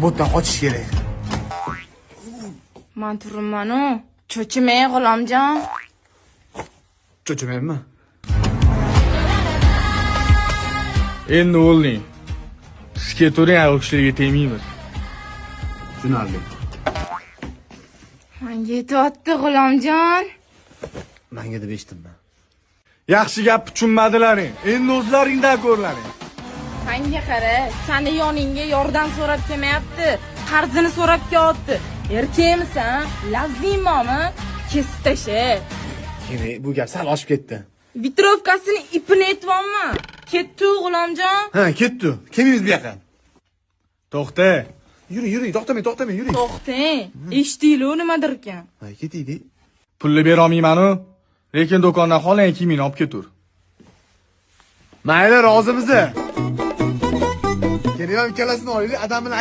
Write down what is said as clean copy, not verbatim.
Bu yerdan qochish kerak. Men turibman-ku. Cho'chimay, G'ulomjon. Cho'chimayapman. Endi o'lding. Sizga turing ayol kishilarga tegmaymiz. Tushunarli. Menga yetyapti, G'ulomjon. Menga deb eshitdim. Yaxshi gap tushunmadilaring. Endi o'zlaringdan ko'rlaring. Senga qara, seni yoningga yordam so'rab kelmayapti. Qarzini so'rab kelyapti. Erkakmisan? Lazimomi? Kesib tasha. Demak, bu gap sal oshib ketdi. Vitrovkasini ipini aytyapman. Ketdi, G'ulomjon. Ha, ketdi. Kelmaymiz bu yoqqa. To'xta. Yuring, to'xtamang, yuring. To'xtang. Eshitdinglar nimadir ekan. Ha, ketaylik. Pulni bera olmayman-ku. Lekin do'kondan xolang kiyimini olib ketur. Mayli, rozimiz. Keling, ikkalasini olaylik. Adam bilan